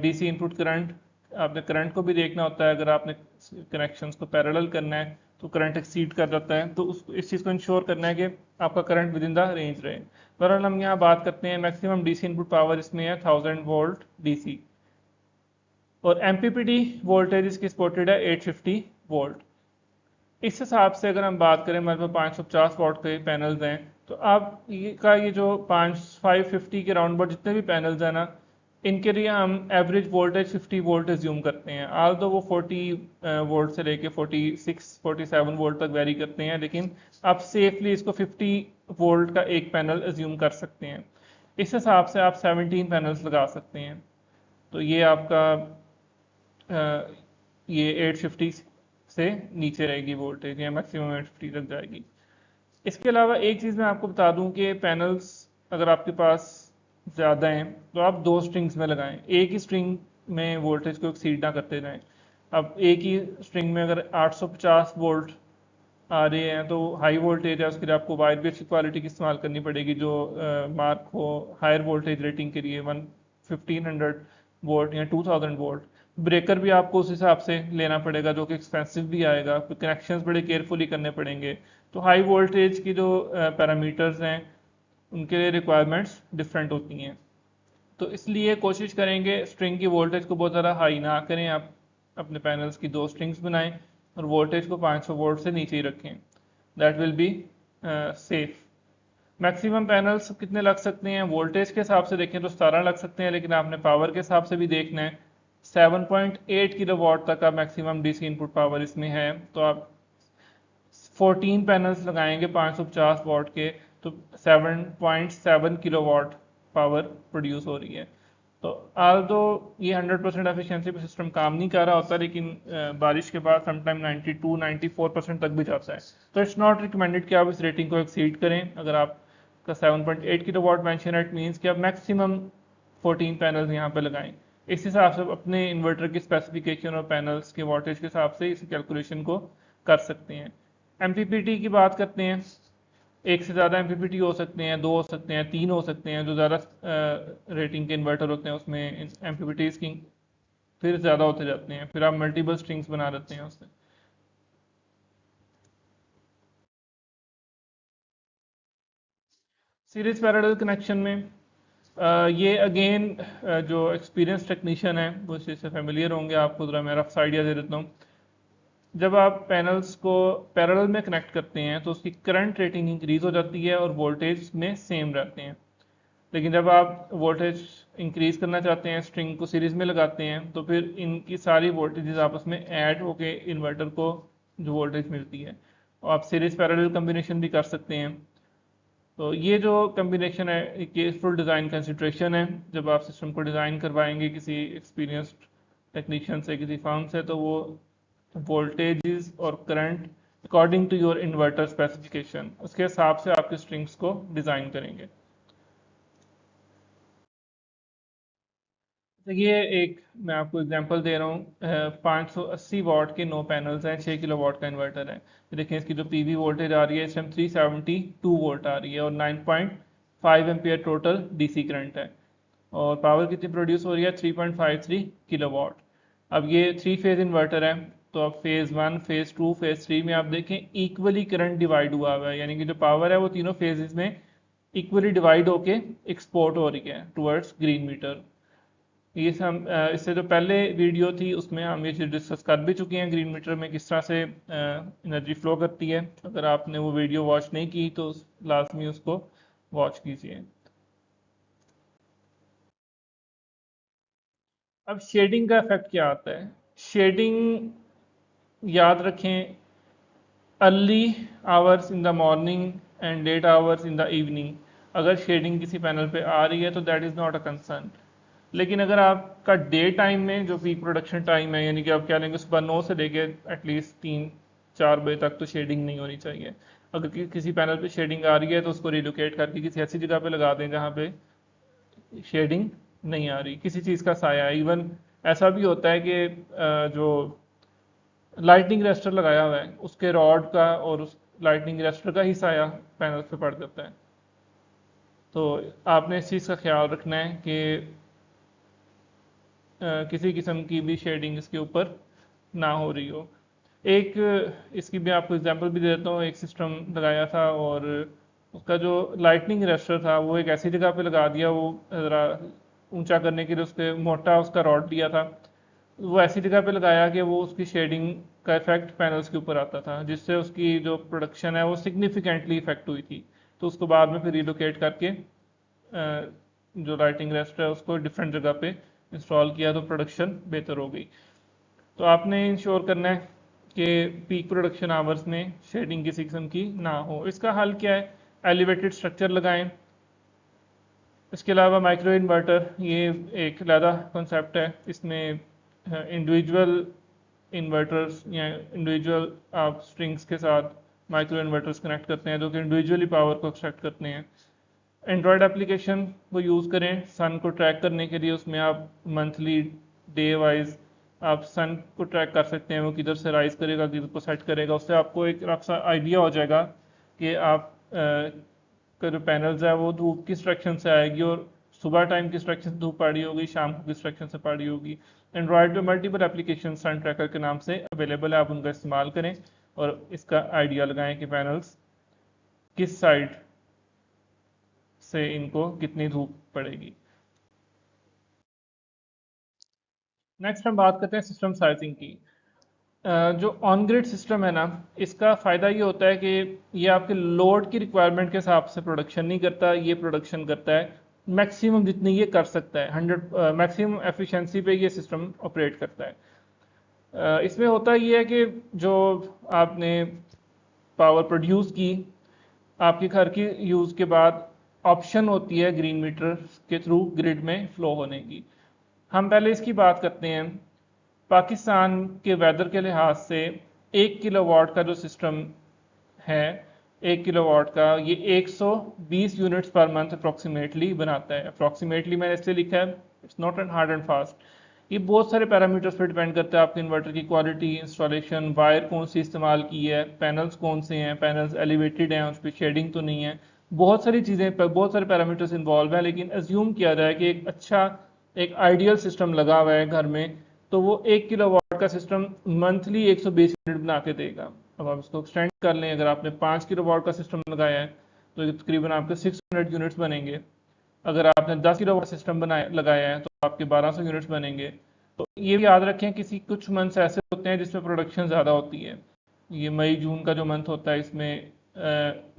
डीसी इनपुट करंट, आपने करंट को भी देखना होता है। अगर आपने कनेक्शंस को पैरेलल करना है तो करंट एक्सीड कर जाता है, तो उस इस चीज़ को इंश्योर करना है कि आपका current with in the range रहे। बहरहाल हम यहाँ बात करते हैं मैक्सिमम डीसी इनपुट पावर इसमें है 1000 वोल्ट डीसी, और एमपीपीटी वोल्टेज इसकी सपोर्टेड है 850 वोल्ट। इस हिसाब से अगर हम बात करें, हमारे पास 550 वॉट के पैनल्स हैं, तो आप ये जो 550 के राउंड अबाउट जितने भी पैनल्स हैं ना, इनके लिए हम एवरेज वोल्टेज 50 वोल्ट एज्यूम करते हैं। आल तो वो 40 वोल्ट से लेके 46 47 वोल्ट तक वेरी करते हैं, लेकिन आप सेफली इसको 50 वोल्ट का एक पैनल एज्यूम कर सकते हैं। इस हिसाब से आप 17 पैनल्स लगा सकते हैं। तो ये आपका ये 850 से नीचे रहेगी वोल्टेज, या मैक्सिमम 850 तक जाएगी। इसके अलावा एक चीज़ मैं आपको बता दूं कि पैनल्स अगर आपके पास ज़्यादा हैं तो आप दो स्ट्रिंग्स में लगाएं, एक ही स्ट्रिंग में वोल्टेज को एक्सीड ना करते जाएं। अब एक ही स्ट्रिंग में अगर 850 वोल्ट आ रहे हैं तो हाई वोल्टेज है, उसके लिए आपको वायर भी अच्छी क्वालिटी की इस्तेमाल करनी पड़ेगी जो मार्क हो हायर वोल्टेज रेटिंग के लिए 1500 वोल्ट या 2000 वोल्ट। ब्रेकर भी आपको उस हिसाब से लेना पड़ेगा जो कि एक्सपेंसिव भी आएगा, फिर कनेक्शंस बड़े केयरफुली करने पड़ेंगे। तो हाई वोल्टेज की जो पैरामीटर्स हैं उनके लिए रिक्वायरमेंट्स डिफरेंट होती हैं। तो इसलिए कोशिश करेंगे स्ट्रिंग की वोल्टेज को बहुत ज़्यादा हाई ना करें, आप अपने पैनल्स की दो स्ट्रिंग्स बनाएं और वोल्टेज को 500 वोल्ट से नीचे ही रखें, that will be safe. Maximum panels कितने लग सकते हैं, वोल्टेज के हिसाब से देखें तो 17 लग सकते हैं, लेकिन आपने पावर के हिसाब से भी देखना है। 7.8 किलोवाट तक का मैक्सिमम डीसी इनपुट पावर इसमें है, तो आप 14 पैनल्स लगाएंगे 550 वॉट के, तो 7.7 किलोवाट पावर प्रोड्यूस हो रही है। तो आल दो ये 100% एफिशिएंसी पे सिस्टम काम नहीं कर रहा होता, लेकिन बारिश के बाद समटाइम 92-94% तक भी जाता है। तो इट्स नॉट रिकमेंडेड कि आप इस रेटिंग को एक्सीड करें। अगर आपका 7.8 किलोवाट मेंशन है, इट मीन्स कि आप मैक्सिमम 14 पैनल्स यहाँ पे लगाएं। इस हिसाब से अपने इन्वर्टर की स्पेसिफिकेशन और पैनल्स के वोल्टेज के हिसाब से इस कैलकुलेशन को कर सकते हैं। एमपीपीटी की बात करते हैं, एक से ज़्यादा एमपीपीटी हो सकते हैं, दो हो सकते हैं, तीन हो सकते हैं। जो ज़्यादा रेटिंग के इन्वर्टर होते हैं उसमें एमपीपीटीज की फिर ज़्यादा होते जाते हैं, फिर आप मल्टीपल स्ट्रिंग्स बना देते हैं उससे। सीरीज पैरेलल कनेक्शन में ये अगेन जो एक्सपीरियंस टेक्नीशियन है वो इस चीज़ से फेमिलियर होंगे। आपको ज़रा मैं रफ आइडिया दे देता हूँ। जब आप पैनल्स को पैरेलल में कनेक्ट करते हैं तो उसकी करंट रेटिंग इंक्रीज हो जाती है और वोल्टेज में सेम रहते हैं। लेकिन जब आप वोल्टेज इंक्रीज करना चाहते हैं, स्ट्रिंग को सीरीज में लगाते हैं, तो फिर इनकी सारी वोल्टेजेस आपस में ऐड होके इन्वर्टर को जो वोल्टेज मिलती है, और आप सीरीज पैरेलल कम्बिनेशन भी कर सकते हैं। तो ये जो कम्बिनेशन है केसफुल डिज़ाइन कंसिड्रेशन है। जब आप सिस्टम को डिज़ाइन करवाएंगे किसी एक्सपीरियंस्ड टेक्नीशियन से, किसी फर्म से, तो वो वोल्टेजेस और current according to your inverter specification उसके हिसाब से आपके स्ट्रिंग्स को डिज़ाइन करेंगे। तो ये एक मैं आपको एग्जांपल दे रहा हूँ, 580 वॉट के 9 पैनल्स हैं, 6 किलोवाट का इन्वर्टर है। तो देखिए इसकी जो पीवी वोल्टेज आ रही है इस टाइम 372 वोल्ट आ रही है, और 9.5 एम्पियर टोटल डीसी करंट है। और पावर कितनी प्रोड्यूस हो रही है 3.53 किलोवाट। अब ये 3 फेज इन्वर्टर है, तो अब फेज 1, फेज 2, फेज 3 में आप देखें इक्वली करंट डिवाइड हुआ हुआ है, यानी कि जो पावर है वो तीनों फेजेस में इक्वली डिवाइड होके एक्सपोर्ट हो रही है टुवर्ड्स ग्रीन मीटर। ये हम इससे जो पहले वीडियो थी उसमें हम ये चीज़ डिस्कस कर भी चुके हैं, ग्रीन मीटर में किस तरह से एनर्जी फ्लो करती है। अगर आपने वो वीडियो वॉच नहीं की तो लाजमी उसको वॉच कीजिए। अब शेडिंग का इफेक्ट क्या आता है? शेडिंग, याद रखें, early hours in the morning and let hours in the evening, अगर शेडिंग किसी पैनल पे आ रही है तो that is not a concern. लेकिन अगर आपका डे टाइम में जो पीक प्रोडक्शन टाइम है, यानी कि आप क्या लेंगे सुबह 9 से लेके एटलीस्ट 3-4 बजे तक, तो शेडिंग नहीं होनी चाहिए। अगर किसी पैनल पे शेडिंग आ रही है तो उसको रिलोकेट करके किसी ऐसी जगह पे लगा दें जहाँ पे शेडिंग नहीं आ रही, किसी चीज़ का साया है। इवन ऐसा भी होता है कि जो लाइटनिंग रेस्टर लगाया हुआ है उसके रॉड का और उस लाइटनिंग रेस्टर का ही साया पैनल पे पड़ जाता है। तो आपने इस चीज़ का ख्याल रखना है कि किसी किस्म की भी शेडिंग इसके ऊपर ना हो रही हो। एक इसकी भी आपको एग्जांपल भी दे देता हूँ। एक सिस्टम लगाया था और उसका जो लाइटनिंग रेस्टर था वो एक ऐसी जगह पे लगा दिया, वो ज़रा ऊंचा करने के लिए उसके मोटा उसका रॉड लिया था, वो ऐसी जगह पे लगाया कि वो उसकी शेडिंग का इफेक्ट पैनल्स के ऊपर आता था, जिससे उसकी जो प्रोडक्शन है वो सिग्निफिकेंटली इफेक्ट हुई थी। तो उसको बाद में फिर रिलोकेट करके जो लाइटिंग रेस्ट है उसको डिफरेंट जगह पे इंस्टॉल किया तो प्रोडक्शन बेहतर हो गई। तो आपने इंश्योर करना है कि पीक प्रोडक्शन आवर्स में शेडिंग किसी किस्म की ना हो। इसका हल क्या है? एलिवेटेड स्ट्रक्चर लगाएं। इसके अलावा माइक्रो इन्वर्टर, ये एक अलग कॉन्सेप्ट है। इसमें इंडिविजुअल इन्वर्टर्स या इंडिविजुअल आप स्ट्रिंग्स के साथ माइक्रो इन्वर्टर्स कनेक्ट करते हैं जो कि इंडिविजुअली पावर को एक्सट्रैक्ट करते हैं। एंड्रॉयड एप्लीकेशन को यूज़ करें सन को ट्रैक करने के लिए। उसमें आप मंथली, डे वाइज आप सन को ट्रैक कर सकते हैं, वो किधर से राइज करेगा, किधर को सेट करेगा। उससे आपको एक अच्छा आइडिया हो जाएगा कि आप का जो पैनल्स है वो धूप किस डायरेक्शन से आएगी और सुबह टाइम किस डायरेक्शन से धूप पड़ी होगी, शाम को किस डायरेक्शन से पड़ी होगी। एंड्रॉयड पे मल्टीपल एप्लीकेशन सन ट्रैकर के नाम से अवेलेबल है, आप उनका इस्तेमाल करें और इसका आइडिया लगाएं कि पैनल्स किस साइड से इनको कितनी धूप पड़ेगी। नेक्स्ट हम बात करते हैं सिस्टम साइजिंग की। जो ऑन ग्रिड सिस्टम है ना, इसका फ़ायदा ये होता है कि ये आपके लोड की रिक्वायरमेंट के हिसाब से प्रोडक्शन नहीं करता, ये प्रोडक्शन करता है मैक्सिमम जितनी ये कर सकता है। 100 मैक्सिमम एफिशिएंसी पे ये सिस्टम ऑपरेट करता है। इसमें होता ये है कि जो आपने पावर प्रोड्यूस की, आपके घर की यूज़ के बाद ऑप्शन होती है ग्रीन मीटर के थ्रू ग्रिड में फ्लो होने की। हम पहले इसकी बात करते हैं। पाकिस्तान के वेदर के लिहाज से 1 किलोवाट का जो सिस्टम है, 1 किलोवाट का ये 120 यूनिट्स पर मंथ अप्रॉक्सीमेटली बनाता है। अप्रॉक्सीमेटली मैंने इसलिए लिखा है, it's not an hard and fast. ये बहुत सारे पैरामीटर्स पर डिपेंड करता है, आपके इन्वर्टर की क्वालिटी, इंस्टॉलेशन, वायर कौन सी इस्तेमाल की है, पैनल्स कौन से हैं, पैनल्स एलिवेटेड हैं, उस पर शेडिंग तो नहीं है। बहुत सारी चीज़ें, बहुत सारे पैरामीटर्स इन्वॉल्व हैं। लेकिन एज्यूम किया जाए कि एक अच्छा, एक आइडियल सिस्टम लगा हुआ है घर में, तो वो 1 किलोवाट का सिस्टम मंथली 120 यूनिट बना के देगा। अब आप इसको एक्सटेंड कर लें, अगर आपने 5 किलोवाट का सिस्टम लगाया है तो ये तकरीबन आपके 600 यूनिट्स बनेंगे। अगर आपने 10 किलोवाट सिस्टम बनाया लगाया है तो आपके 1200 यूनिट्स बनेंगे। तो ये भी याद रखें, किसी कुछ मंथ्स ऐसे होते हैं जिसमें प्रोडक्शन ज़्यादा होती है। ये मई जून का जो मंथ होता है, इसमें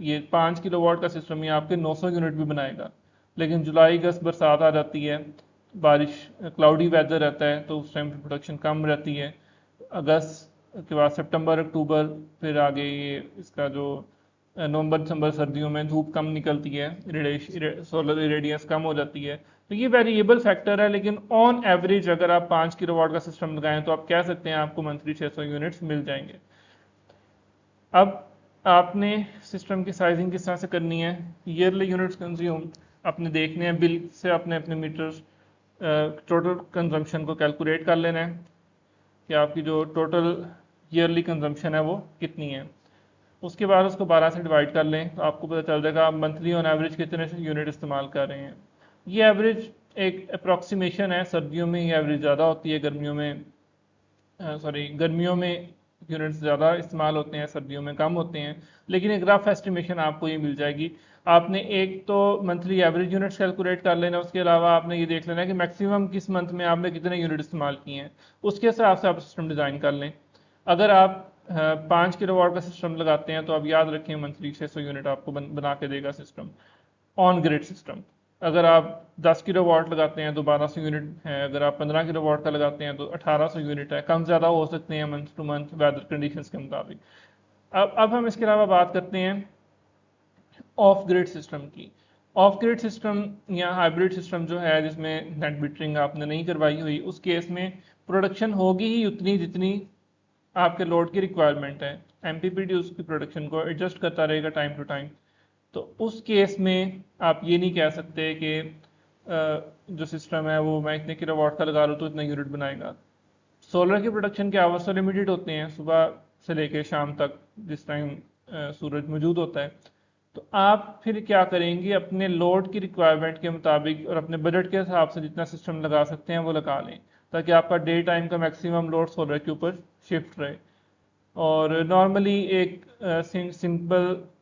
ये 5 किलोवाट का सिस्टम ये आपके 900 यूनिट भी बनाएगा। लेकिन जुलाई अगस्त बरसात आ जाती है, बारिश, क्लाउडी वेदर रहता है, तो उस टाइम प्रोडक्शन कम रहती है। अगस्त के बाद सितंबर अक्टूबर, फिर आगे ये इसका जो नवंबर दिसंबर सर्दियों में धूप कम निकलती है, सोलर इरेडियंस कम हो जाती है। तो ये वेरिएबल फैक्टर है, लेकिन ऑन एवरेज अगर आप 5 किलोवाट का सिस्टम लगाएं तो आप कह सकते हैं आपको मंथली 600 यूनिट्स मिल जाएंगे। अब आपने सिस्टम की साइजिंग किस तरह से करनी है? ईयरली यूनिट्स कंज्यूम आपने देखने हैं, बिल से आपने अपने मीटर टोटल कंजम्पशन को कैलकुलेट कर लेना है कि आपकी जो टोटल ईयरली कंजम्पशन है वो कितनी है। उसके बाद उसको 12 से डिवाइड कर लें तो आपको पता चल जाएगा आप मंथली ऑन एवरेज कितने यूनिट इस्तेमाल कर रहे हैं। ये एवरेज एक अप्रॉक्सीमेशन है, सर्दियों में ये एवरेज ज़्यादा होती है, गर्मियों में गर्मियों में यूनिट्स ज़्यादा इस्तेमाल होते हैं, सर्दियों में कम होते हैं। लेकिन एक रफ एस्टिमेशन आपको ये मिल जाएगी। आपने एक तो मंथली एवरेज यूनिट्स कैलकुलेट कर लेना, उसके अलावा आपने ये देख लेना कि मैक्सिमम किस मंथ में आपने कितने यूनिट इस्तेमाल किए हैं, उसके हिसाब से आप सिस्टम डिज़ाइन कर लें। अगर आप 5 किलोवाट का सिस्टम लगाते हैं तो आप याद रखें मंथली 600 यूनिट आपको बना के देगा सिस्टम, ऑन ग्रिड सिस्टम। अगर आप 10 किलोवाट लगाते हैं तो 1200 यूनिट है, अगर आप 15 किलोवाट का लगाते हैं तो 1800 यूनिट है। कम ज़्यादा हो सकते हैं month to month weather conditions के मुताबिक। अब हम इसके अलावा बात करते हैं ऑफ ग्रिड सिस्टम की। ऑफ ग्रिड सिस्टम या हाइब्रिड सिस्टम जो है, जिसमें नेट मीटरिंग आपने नहीं करवाई हुई, उस केस में प्रोडक्शन होगी ही उतनी जितनी आपके लोड की रिक्वायरमेंट है। एमपीपीटी उसकी प्रोडक्शन को एडजस्ट करता रहेगा टाइम टू टाइम। तो उस केस में आप ये नहीं कह सकते कि जो सिस्टम है वो मैं इतने किलोवाट का लगा लूँ तो इतना यूनिट बनाएगा। सोलर की प्रोडक्शन के आवर्स तो लिमिटेड होते हैं, सुबह से लेकर शाम तक जिस टाइम सूरज मौजूद होता है। तो आप फिर क्या करेंगे, अपने लोड की रिक्वायरमेंट के मुताबिक और अपने बजट के हिसाब से जितना सिस्टम लगा सकते हैं वो लगा लें, ताकि आपका डे टाइम का मैक्सिमम लोड सोलर के ऊपर शिफ्ट रहे। और नॉर्मली एक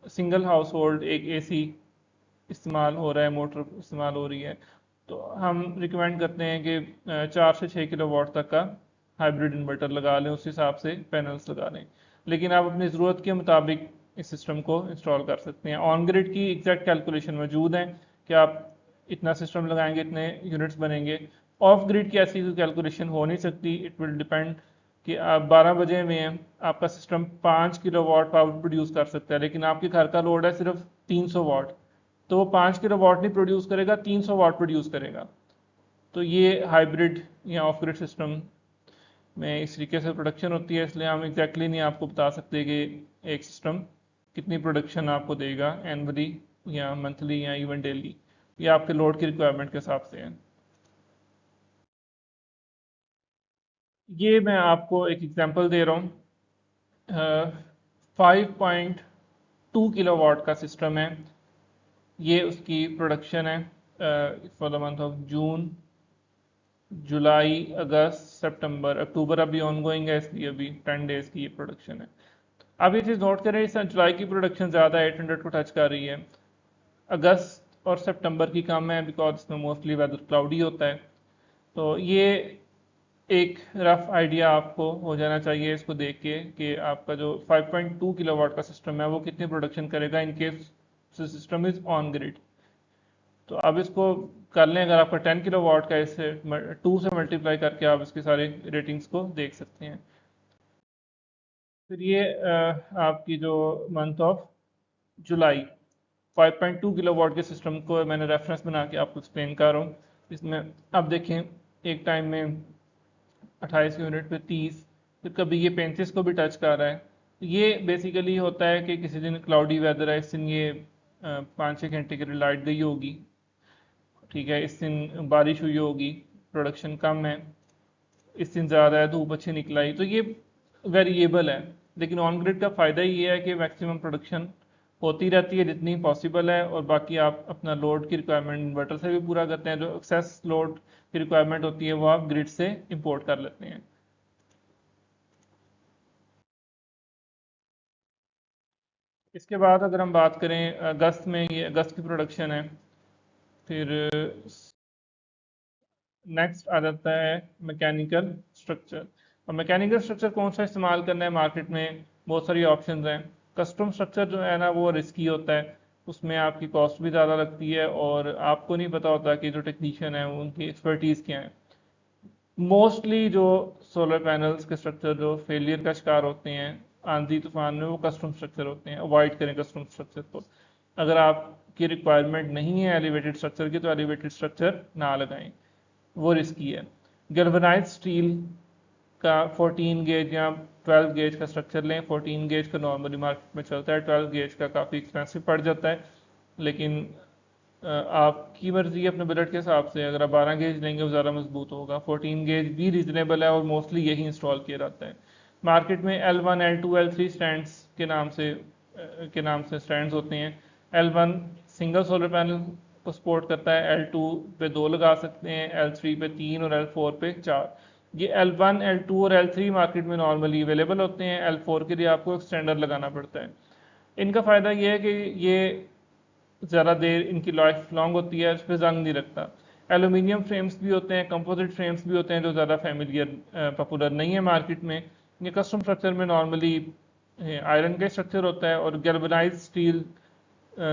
सिंगल हाउस होल्ड एक एसी इस्तेमाल हो रहा है, मोटर इस्तेमाल हो रही है, तो हम रिकमेंड करते हैं कि 4 से 6 किलोवाट तक का हाइब्रिड इन्वर्टर लगा लें, उस हिसाब से पैनल्स लगा लें। लेकिन आप अपनी ज़रूरत के मुताबिक इस सिस्टम को इंस्टॉल कर सकते हैं। ऑन ग्रिड की एग्जैक्ट कैलकुलेशन मौजूद है कि आप इतना सिस्टम लगाएंगे इतने यूनिट्स बनेंगे। ऑफ ग्रिड की ऐसी कोई कैलकुलेशन हो नहीं सकती। इट विल डिपेंड कि आप 12 बजे में आपका सिस्टम 5 किलोवाट पावर प्रोड्यूस कर सकता है, लेकिन आपके घर का लोड है सिर्फ 300 वाट, तो वो 5 किलोवाट नहीं प्रोड्यूस करेगा, 300 वाट प्रोड्यूस करेगा। तो ये हाइब्रिड या ऑफ ग्रिड सिस्टम में इस तरीके से प्रोडक्शन होती है। इसलिए हम एग्जैक्टली नहीं आपको बता सकते कि एक सिस्टम कितनी प्रोडक्शन आपको देगा एनुअली या मंथली या इवन डेली। ये आपके लोड की रिक्वायरमेंट के हिसाब से है। ये मैं आपको एक एग्जांपल दे रहा हूँ। 5.2 किलोवाट का सिस्टम है, ये उसकी प्रोडक्शन है for the month of June, July, August, September, October अभी ऑनगोइंग है, इसलिए अभी 10 डेज की ये प्रोडक्शन है। अब ये चीज़ नोट करें, इस जुलाई की प्रोडक्शन ज़्यादा है, 800 को टच कर रही है। अगस्त और सितंबर की कम है, बिकॉज इसमें मोस्टली वेदर क्लाउडी होता है। तो ये एक रफ आइडिया आपको हो जाना चाहिए इसको देख के कि आपका जो 5.2 किलोवाट का सिस्टम है वो कितनी प्रोडक्शन करेगा in case system is on grid. तो अब इसको कर लें, अगर आपका 10 किलोवाट का, इससे 2 से मल्टीप्लाई करके आप इसकी सारी रेटिंग्स को देख सकते हैं। फिर ये आपकी जो मंथ ऑफ जुलाई, 5.2 किलोवाट के सिस्टम को मैंने रेफरेंस बना के आपको एक्सप्लेन कर रहा हूँ। इसमें अब देखें, एक टाइम में 28 यूनिट, फिर 30, फिर कभी ये 35 को भी टच कर रहा है। तो ये बेसिकली होता है कि किसी दिन क्लाउडी वेदर है, इस दिन ये 5-6 घंटे की लाइट गई होगी, ठीक है, इस दिन बारिश हुई होगी, प्रोडक्शन कम है, इस दिन ज़्यादा है, धूप अच्छी निकल आई, तो ये वेरिएबल है। लेकिन ऑन ग्रिड का फ़ायदा ये है कि मैक्सिमम प्रोडक्शन होती रहती है जितनी पॉसिबल है, और बाकी आप अपना लोड की रिक्वायरमेंट इन्वर्टर से भी पूरा करते हैं। जो एक्सेस लोड की रिक्वायरमेंट होती है वो आप ग्रिड से इंपोर्ट कर लेते हैं। इसके बाद अगर हम बात करें अगस्त में, ये अगस्त की प्रोडक्शन है। फिर नेक्स्ट आ जाता है मैकेनिकल स्ट्रक्चर। और मैकेनिकल स्ट्रक्चर कौन सा इस्तेमाल करना है, मार्केट में बहुत सारी ऑप्शंस हैं। कस्टम स्ट्रक्चर जो है ना वो रिस्की होता है, उसमें आपकी कॉस्ट भी ज़्यादा लगती है और आपको नहीं पता होता कि जो टेक्नीशियन है उनकी एक्सपर्टीज़ क्या है। मोस्टली जो सोलर पैनल्स के स्ट्रक्चर जो फेलियर का शिकार होते हैं आंधी तूफान में, वो कस्टम स्ट्रक्चर होते हैं। अवॉइड करें कस्टम स्ट्रक्चर को। अगर आपकी रिक्वायरमेंट नहीं है एलिवेटेड स्ट्रक्चर की, तो एलिवेटेड स्ट्रक्चर ना लगाएं, वो रिस्की है। गैल्वेनाइज्ड स्टील का 14 गेज या 12 गेज का स्ट्रक्चर लें। 14 गेज का नॉर्मली मार्केट में चलता है, 12 गेज का काफ़ी एक्सपेंसिव पड़ जाता है। लेकिन आपकी मर्जी है अपने बजट के हिसाब से, अगर आप 12 गेज लेंगे वो ज़्यादा मजबूत होगा। 14 गेज भी रीजनेबल है और मोस्टली यही इंस्टॉल किया जाता है। मार्केट में L1, L2, L3 स्टैंड्स के नाम से स्टैंड्स होते हैं। L1 सिंगल सोलर पैनल को सपोर्ट करता है, L2 पे 2 लगा सकते हैं, L3 पे 3 और L4 पे 4। ये L1, L2 और L3 मार्केट में नॉर्मली अवेलेबल होते हैं, L4 के लिए आपको एक्सटेंडर लगाना पड़ता है। इनका फ़ायदा ये है कि ये ज़्यादा देर इनकी लाइफ लॉन्ग होती है, इस पर जंग नहीं लगता। एलुमिनियम फ्रेम्स भी होते हैं, कंपोजिट फ्रेम्स भी होते हैं जो ज़्यादा फेमिलियर पॉपुलर नहीं है मार्केट में। ये कस्टम स्ट्रक्चर में नॉर्मली आयरन का स्ट्रक्चर होता है, और गैल्वेनाइज्ड स्टील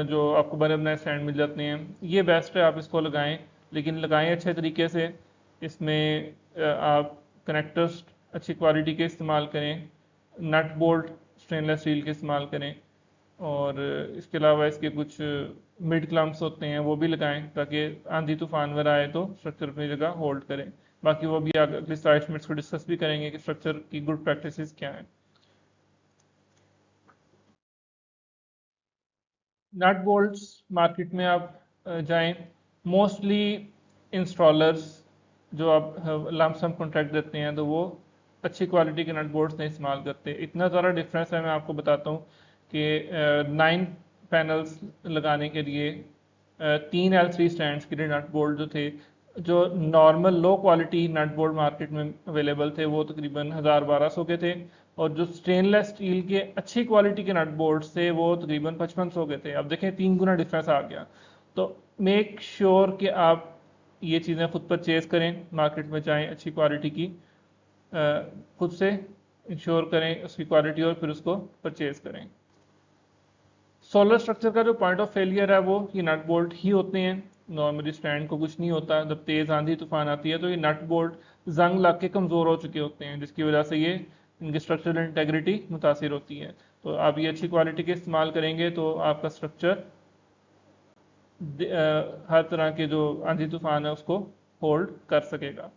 जो आपको बने बनाए स्टैंड मिल जाते हैं, ये बेस्ट है, आप इसको लगाएं, लेकिन लगाएं अच्छे तरीके से। इसमें आप कनेक्टर्स अच्छी क्वालिटी के इस्तेमाल करें, नट बोल्ट स्टेनलेस स्टील के इस्तेमाल करें, और इसके अलावा इसके कुछ मिड क्लम्प्स होते हैं वो भी लगाएं, ताकि आंधी तूफान वगैरह आए तो स्ट्रक्चर अपनी जगह होल्ड करें। बाकी वो भी अगली स्लाइड्स में इसको डिस्कस भी करेंगे कि स्ट्रक्चर की गुड प्रैक्टिसेस क्या हैं। नट बोल्ट्स मार्केट में आप जाएं, मोस्टली इंस्टॉलर्स जो आप लमसम कॉन्ट्रैक्ट देते हैं तो वो अच्छी क्वालिटी के नट बोल्ट्स नहीं इस्तेमाल करते। इतना ज़्यादा डिफरेंस है, मैं आपको बताता हूँ कि 9 पैनल्स लगाने के लिए 3 L3 स्टैंड्स के लिए नट बोल्ट जो थे, जो normal low quality nut bolt market में अवेलेबल थे, वो तकरीबन 1000-1200 के थे, और जो स्टेनलेस स्टील के अच्छी क्वालिटी के नट बोल्ट्स थे वो तकरीबन 5500 के थे। अब देखें 3 गुना डिफरेंस आ गया। तो मेक श्योर कि आप ये चीज़ें खुद परचेज करें, मार्केट में जाएं अच्छी क्वालिटी की, खुद से इंश्योर करें उसकी क्वालिटी और फिर उसको परचेज करें। सोलर स्ट्रक्चर का जो पॉइंट ऑफ फेलियर है वो ये नट बोल्ट ही होते हैं। नॉर्मली स्टैंड को कुछ नहीं होता, जब तेज आंधी तूफान आती है तो ये नट बोल्ट जंग लग के कमज़ोर हो चुके होते हैं, जिसकी वजह से ये इनकी स्ट्रक्चरल इंटेग्रिटी मुतासिर होती है। तो आप ये अच्छी क्वालिटी के इस्तेमाल करेंगे तो आपका स्ट्रक्चर हर तरह के जो आंधी तूफान है उसको होल्ड कर सकेगा।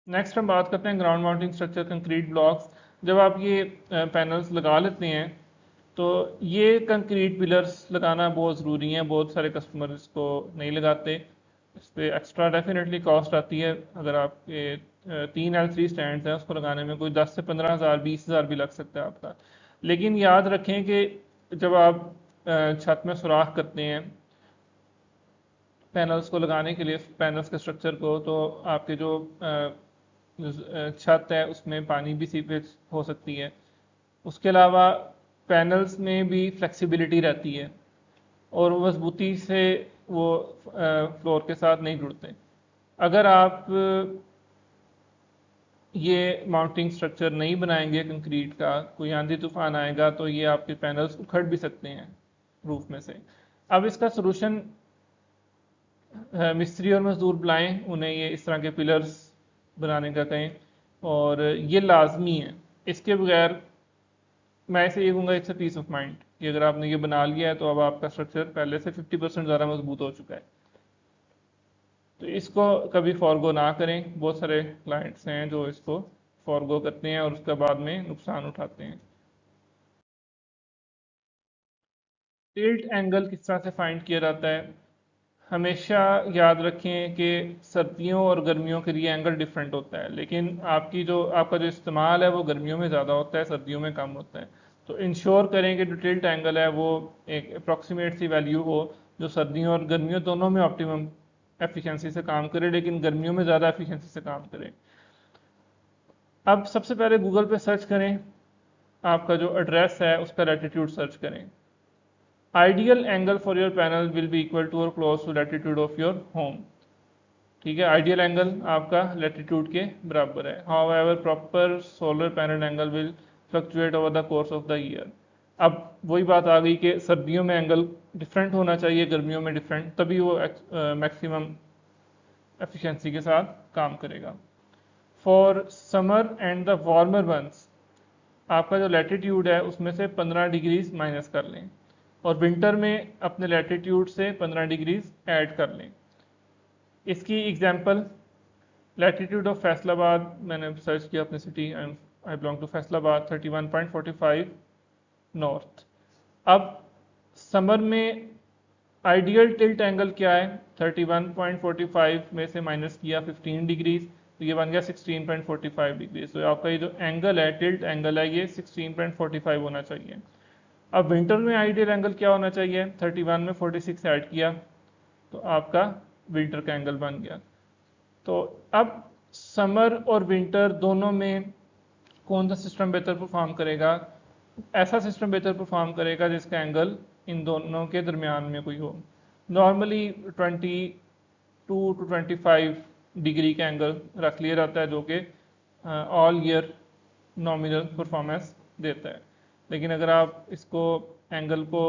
नेक्स्ट हम बात करते हैं ground mounting structure, concrete blocks. जब आप ये पैनल्स लगा लेते हैं तो ये कंक्रीट पिलर्स लगाना बहुत ज़रूरी है। बहुत सारे कस्टमर इसको नहीं लगाते, इस पर एक्स्ट्रा डेफिनेटली कॉस्ट आती है। अगर आपके 3 L3 स्टैंड हैं उसको लगाने में कोई 10 से 15 हज़ार 20 हज़ार भी लग सकता है आपका। लेकिन याद रखें कि जब आप छत में सुराख करते हैं पैनल्स को लगाने के लिए, पैनल्स के स्ट्रक्चर को, तो आपके जो छत है उसमें पानी भी सीपेज हो सकती है। उसके अलावा पैनल्स में भी फ्लेक्सिबिलिटी रहती है और मजबूती से वो फ्लोर के साथ नहीं जुड़ते। अगर आप ये माउंटिंग स्ट्रक्चर नहीं बनाएंगे कंक्रीट का, कोई आंधी तूफान आएगा तो ये आपके पैनल्स उखड़ भी सकते हैं रूफ में से। अब इसका सोल्यूशन, मिस्त्री और मजदूर बुलाएं, उन्हें ये इस तरह के पिलर्स बनाने का कहें, और ये लाजमी है। इसके बगैर मैं इसे ये कहूँगा it's a piece of mind कि अगर आपने ये बना लिया है तो अब आपका स्ट्रक्चर पहले से 50% ज़्यादा मजबूत हो चुका है। तो इसको कभी फॉरगो ना करें। बहुत सारे क्लाइंट्स हैं जो इसको फॉरगो करते हैं और उसके बाद में नुकसान उठाते हैं। टिल्ट एंगल किस तरह से फाइंड किया जाता है? हमेशा याद रखें कि सर्दियों और गर्मियों के लिए एंगल डिफरेंट होता है, लेकिन आपका जो इस्तेमाल है वो गर्मियों में ज़्यादा होता है, सर्दियों में कम होता है। तो इंश्योर करें कि जो टिल्ट एंगल है वो एक अप्रॉक्सीमेट सी वैल्यू हो, जो सर्दियों और गर्मियों दोनों में ऑप्टिमम एफिशिएंसी से काम करे, लेकिन गर्मियों में ज़्यादा एफिशिएंसी से काम करे। अब सबसे पहले गूगल पे सर्च करें, आपका जो एड्रेस है उसका लैटिट्यूड सर्च करें। Ideal angle for your panel will be equal to और close to latitude of your home. ठीक है, आइडियल एंगल आपका लैटिट्यूड के बराबर है। However proper solar panel angle will fluctuate over the course of the year. अब वही बात आ गई कि सर्दियों में एंगल डिफरेंट होना चाहिए, गर्मियों में डिफरेंट, तभी वो मैक्सिमम एफिशिएंसी के साथ काम करेगा। For summer and the warmer months आपका जो लैटिट्यूड है उसमें से 15 डिग्रीज माइनस कर लें, और विंटर में अपने लैटिट्यूड से 15 डिग्रीज ऐड कर लें। इसकी एग्जांपल, लैटिट्यूड ऑफ फैसलाबाद मैंने सर्च किया अपनी city, I belong to Faisalabad, 31.45 north. अब समर में आइडियल टिल्ट एंगल क्या है? 31.45 में से माइनस किया 15 डिग्रीज, तो ये बन गया 16.45 डिग्री। तो आपका ये जो एंगल है, टिल्ट एंगल है, ये 16.45 होना चाहिए। अब विंटर में आइडियल एंगल क्या होना चाहिए? 31 में 46 ऐड किया तो आपका विंटर का एंगल बन गया। तो अब समर और विंटर दोनों में कौन सा सिस्टम बेहतर परफॉर्म करेगा? ऐसा सिस्टम बेहतर परफॉर्म करेगा जिसका एंगल इन दोनों के दरमियान में कोई हो। नॉर्मली 22 to 25 डिग्री का एंगल रख लिया जाता है, जो कि ऑल ईयर नॉमिनल परफॉर्मेंस देता है। लेकिन अगर आप इसको एंगल को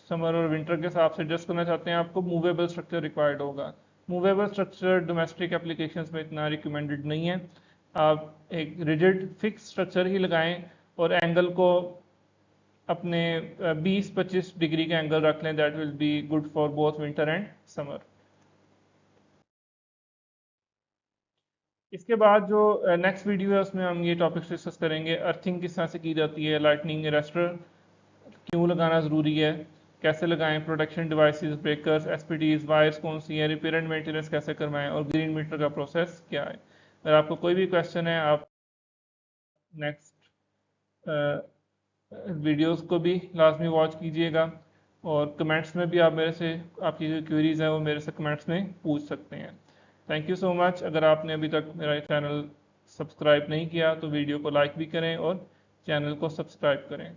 समर और विंटर के हिसाब से एडजस्ट करना चाहते हैं, आपको मूवेबल स्ट्रक्चर रिक्वायर्ड होगा। मूवेबल स्ट्रक्चर डोमेस्टिक एप्लीकेशंस में इतना रिकमेंडेड नहीं है। आप एक रिजिड फिक्स स्ट्रक्चर ही लगाएं और एंगल को अपने 20-25 डिग्री का एंगल रख लें। That will be good for both winter and summer. इसके बाद जो नेक्स्ट वीडियो है उसमें हम ये टॉपिक्स डिस्कस करेंगे। अर्थिंग किस तरह से की जाती है, लाइटनिंग अरेस्टर क्यों लगाना ज़रूरी है, कैसे लगाएं, protection devices, breakers, SPDs, wires कौन सी है, रिपेयर एंड मेंटेनेंस कैसे करवाएं, और ग्रीन मीटर का प्रोसेस क्या है। अगर आपको कोई भी क्वेश्चन है, आप नेक्स्ट वीडियोस को भी लाजमी वॉच कीजिएगा, और कमेंट्स में भी आप मेरे से आपकी जो क्वेरीज हैं वो मेरे से कमेंट्स में पूछ सकते हैं। Thank you so much. अगर आपने अभी तक मेरा चैनल सब्सक्राइब नहीं किया तो वीडियो को लाइक भी करें और चैनल को सब्सक्राइब करें।